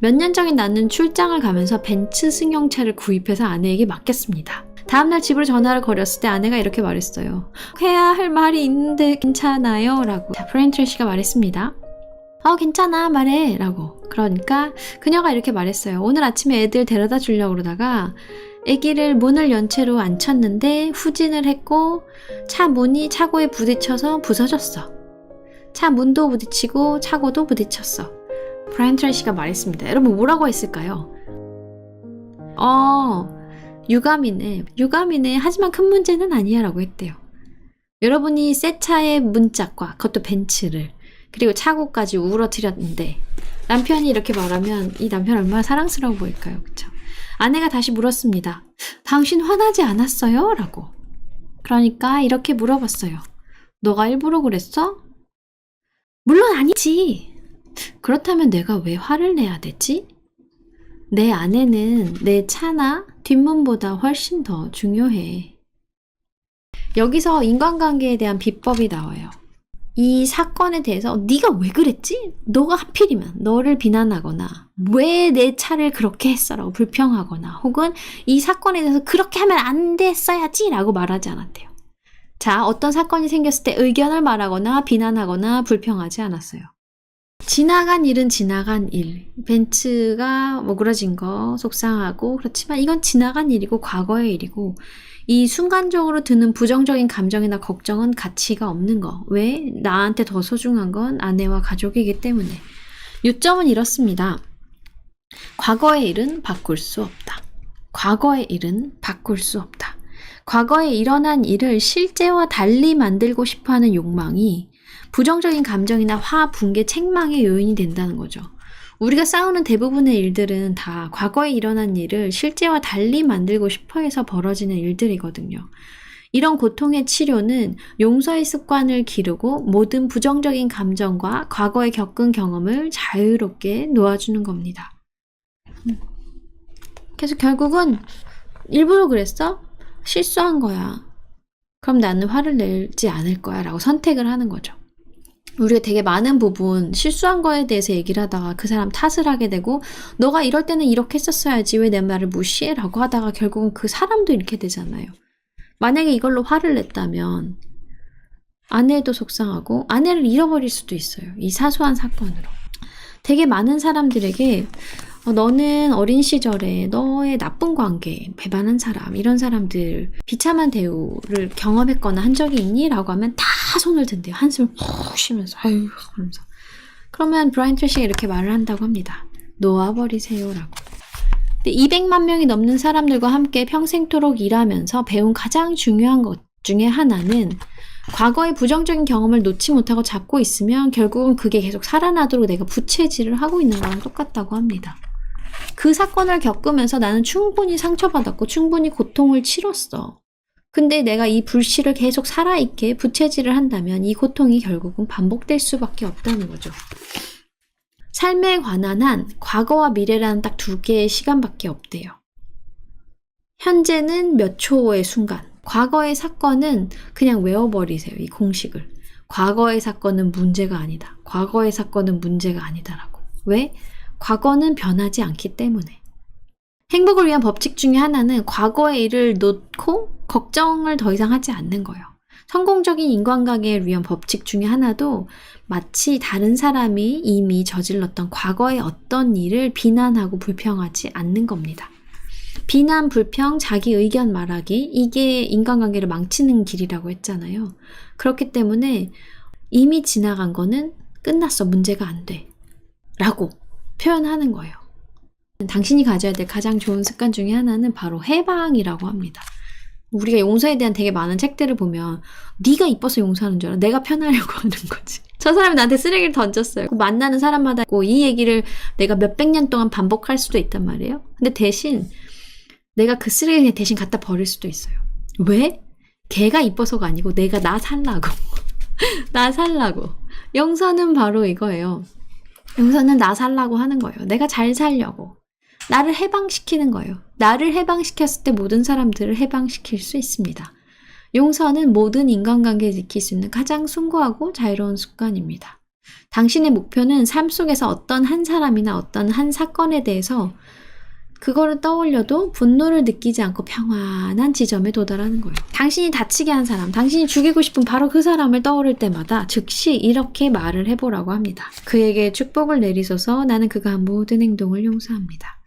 몇 년 전에 나는 출장을 가면서 벤츠 승용차를 구입해서 아내에게 맡겼습니다. 다음날 집으로 전화를 걸었을 때 아내가 이렇게 말했어요. 해야 할 말이 있는데 괜찮아요? 라고. 자, 브라이언 트레이시가 말했습니다. 괜찮아 말해 라고. 그러니까 그녀가 이렇게 말했어요. 오늘 아침에 애들 데려다 주려고 그러다가 애기를 문을 연 채로 앉혔는데 후진을 했고 차 문이 차고에 부딪혀서 부서졌어. 차 문도 부딪히고 차고도 부딪혔어. 브라이언 트레이시가 말했습니다. 여러분 뭐라고 했을까요? 유감이네. 하지만 큰 문제는 아니야 라고 했대요. 여러분이 새 차의 문짝과 그것도 벤츠를 그리고 차고까지 우러뜨렸는데 남편이 이렇게 말하면 이 남편 얼마나 사랑스러워 보일까요? 그쵸? 아내가 다시 물었습니다. 당신 화나지 않았어요? 라고. 그러니까 이렇게 물어봤어요. 너가 일부러 그랬어? 물론 아니지. 그렇다면 내가 왜 화를 내야 되지? 내 아내는 내 차나 뒷문보다 훨씬 더 중요해. 여기서 인간관계에 대한 비법이 나와요. 이 사건에 대해서 네가 왜 그랬지? 너가 하필이면 너를 비난하거나 왜 내 차를 그렇게 했어라고 불평하거나 혹은 이 사건에 대해서 그렇게 하면 안 됐어야지 라고 말하지 않았대요. 자, 어떤 사건이 생겼을 때 의견을 말하거나 비난하거나 불평하지 않았어요. 지나간 일은 지나간 일. 벤츠가 오그라진 거 속상하고 그렇지만 이건 지나간 일이고 과거의 일이고 이 순간적으로 드는 부정적인 감정이나 걱정은 가치가 없는 거. 왜? 나한테 더 소중한 건 아내와 가족이기 때문에. 요점은 이렇습니다. 과거의 일은 바꿀 수 없다. 과거의 일은 바꿀 수 없다. 과거에 일어난 일을 실제와 달리 만들고 싶어하는 욕망이 부정적인 감정이나 화, 붕괴, 책망의 요인이 된다는 거죠. 우리가 싸우는 대부분의 일들은 다 과거에 일어난 일을 실제와 달리 만들고 싶어 해서 벌어지는 일들이거든요. 이런 고통의 치료는 용서의 습관을 기르고 모든 부정적인 감정과 과거에 겪은 경험을 자유롭게 놓아주는 겁니다. 그래서 결국은 일부러 그랬어? 실수한 거야. 그럼 나는 화를 내지 않을 거야 라고 선택을 하는 거죠. 우리가 되게 많은 부분 실수한 거에 대해서 얘기를 하다가 그 사람 탓을 하게 되고 너가 이럴 때는 이렇게 했었어야지 왜 내 말을 무시해? 라고 하다가 결국은 그 사람도 이렇게 되잖아요. 만약에 이걸로 화를 냈다면 아내도 속상하고 아내를 잃어버릴 수도 있어요. 이 사소한 사건으로. 되게 많은 사람들에게 너는 어린 시절에 너의 나쁜 관계, 배반한 사람, 이런 사람들 비참한 대우를 경험했거나 한 적이 있니? 라고 하면 다 손을 든대요. 한숨을 푹 쉬면서 아유 하면서. 그러면 브라이언 트레이시가 이렇게 말을 한다고 합니다. 놓아버리세요 라고. 200만 명이 넘는 사람들과 함께 평생토록 일하면서 배운 가장 중요한 것 중에 하나는 과거의 부정적인 경험을 놓지 못하고 잡고 있으면 결국은 그게 계속 살아나도록 내가 부채질을 하고 있는 거랑 똑같다고 합니다. 그 사건을 겪으면서 나는 충분히 상처받았고 충분히 고통을 치렀어. 근데 내가 이 불씨를 계속 살아있게 부채질을 한다면 이 고통이 결국은 반복될 수밖에 없다는 거죠. 삶에 관한 한 과거와 미래라는 딱 두 개의 시간밖에 없대요. 현재는 몇 초의 순간. 과거의 사건은 그냥 외워버리세요. 이 공식을. 과거의 사건은 문제가 아니다. 과거의 사건은 문제가 아니다라고. 왜? 과거는 변하지 않기 때문에. 행복을 위한 법칙 중에 하나는 과거의 일을 놓고 걱정을 더 이상 하지 않는 거예요. 성공적인 인간관계를 위한 법칙 중에 하나도 마치 다른 사람이 이미 저질렀던 과거의 어떤 일을 비난하고 불평하지 않는 겁니다. 비난, 불평, 자기 의견 말하기, 이게 인간관계를 망치는 길이라고 했잖아요. 그렇기 때문에 이미 지나간 거는 끝났어, 문제가 안 돼 라고 표현하는 거예요. 당신이 가져야 될 가장 좋은 습관 중에 하나는 바로 해방이라고 합니다. 우리가 용서에 대한 되게 많은 책들을 보면 네가 이뻐서 용서하는 줄 알아. 내가 편하려고 하는 거지. 저 사람이 나한테 쓰레기를 던졌어요. 만나는 사람마다 이 얘기를 내가 몇백 년 동안 반복할 수도 있단 말이에요. 근데 대신 내가 그 쓰레기 대신 갖다 버릴 수도 있어요. 왜? 걔가 이뻐서가 아니고 내가 나 살라고. 나 살라고. 용서는 바로 이거예요. 용서는 나 살라고 하는 거예요. 내가 잘 살려고. 나를 해방시키는 거예요. 나를 해방시켰을 때 모든 사람들을 해방시킬 수 있습니다. 용서는 모든 인간관계를 지킬 수 있는 가장 숭고하고 자유로운 습관입니다. 당신의 목표는 삶 속에서 어떤 한 사람이나 어떤 한 사건에 대해서 그거를 떠올려도 분노를 느끼지 않고 평안한 지점에 도달하는 거예요. 당신이 다치게 한 사람, 당신이 죽이고 싶은 바로 그 사람을 떠오를 때마다 즉시 이렇게 말을 해보라고 합니다. 그에게 축복을 내리소서. 나는 그가 한 모든 행동을 용서합니다.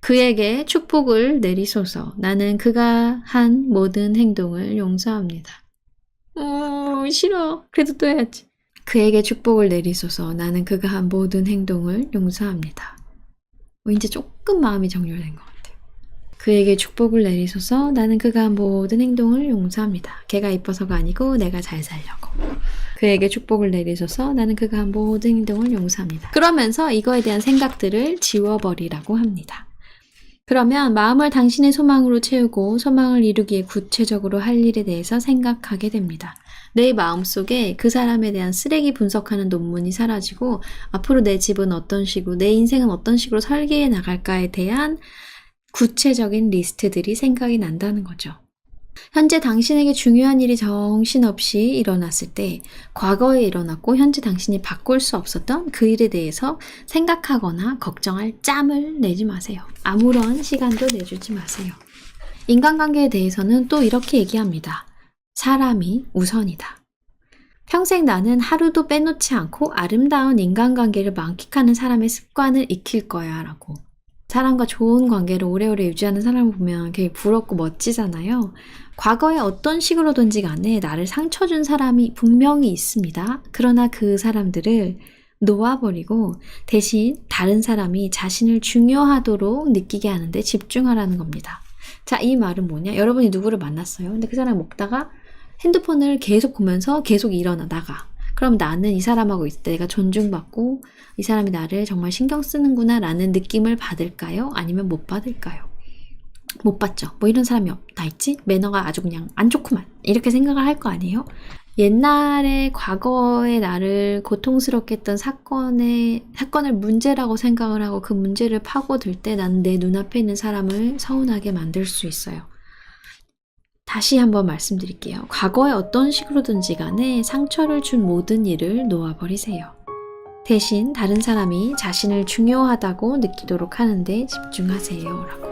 그에게 축복을 내리소서. 나는 그가 한 모든 행동을 용서합니다. 싫어. 그래도 또 해야지. 그에게 축복을 내리소서. 나는 그가 한 모든 행동을 용서합니다. 이제 조금 마음이 정렬된 것 같아요. 그에게 축복을 내리소서. 나는 그가 한 모든 행동을 용서합니다. 걔가 이뻐서가 아니고 내가 잘 살려고. 그에게 축복을 내리소서. 나는 그가 한 모든 행동을 용서합니다. 그러면서 이거에 대한 생각들을 지워버리라고 합니다. 그러면 마음을 당신의 소망으로 채우고 소망을 이루기에 구체적으로 할 일에 대해서 생각하게 됩니다. 내 마음속에 그 사람에 대한 쓰레기 분석하는 논문이 사라지고 앞으로 내 집은 어떤 식으로, 내 인생은 어떤 식으로 설계해 나갈까에 대한 구체적인 리스트들이 생각이 난다는 거죠. 현재 당신에게 중요한 일이 정신없이 일어났을 때 과거에 일어났고 현재 당신이 바꿀 수 없었던 그 일에 대해서 생각하거나 걱정할 짬을 내지 마세요. 아무런 시간도 내주지 마세요. 인간관계에 대해서는 또 이렇게 얘기합니다. 사람이 우선이다. 평생 나는 하루도 빼놓지 않고 아름다운 인간관계를 만끽하는 사람의 습관을 익힐 거야 라고. 사람과 좋은 관계를 오래오래 유지하는 사람을 보면 되게 부럽고 멋지잖아요. 과거에 어떤 식으로든지 간에 나를 상처 준 사람이 분명히 있습니다. 그러나 그 사람들을 놓아버리고 대신 다른 사람이 자신을 중요하도록 느끼게 하는데 집중하라는 겁니다. 자, 이 말은 뭐냐? 여러분이 누구를 만났어요. 근데 그 사람이 먹다가 핸드폰을 계속 보면서 계속 나가. 그럼 나는 이 사람하고 있을 때 내가 존중받고 이 사람이 나를 정말 신경 쓰는구나 라는 느낌을 받을까요? 아니면 못 받을까요? 못 받죠. 뭐 이런 사람이 다 있지? 매너가 아주 그냥 안 좋구만. 이렇게 생각을 할 거 아니에요? 옛날에 과거에 나를 고통스럽게 했던 사건을 문제라고 생각을 하고 그 문제를 파고들 때 나는 내 눈앞에 있는 사람을 서운하게 만들 수 있어요. 다시 한번 말씀드릴게요. 과거에 어떤 식으로든지 간에 상처를 준 모든 일을 놓아버리세요. 대신 다른 사람이 자신을 중요하다고 느끼도록 하는데 집중하세요. 라고.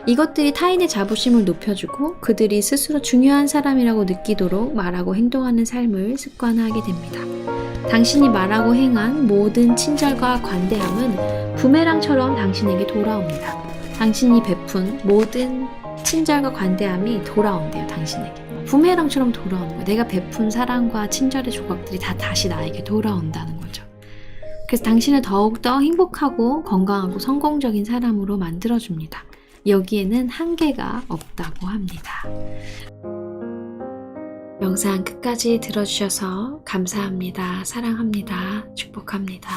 이것들이 타인의 자부심을 높여주고 그들이 스스로 중요한 사람이라고 느끼도록 말하고 행동하는 삶을 습관화하게 됩니다. 당신이 말하고 행한 모든 친절과 관대함은 부메랑처럼 당신에게 돌아옵니다. 당신이 베푼 모든 친절과 관대함이 돌아온대요. 당신에게. 부메랑처럼 돌아오는 거예요. 내가 베푼 사랑과 친절의 조각들이 다 다시 나에게 돌아온다는 거죠. 그래서 당신을 더욱더 행복하고 건강하고 성공적인 사람으로 만들어줍니다. 여기에는 한계가 없다고 합니다. 영상 끝까지 들어주셔서 감사합니다. 사랑합니다. 축복합니다.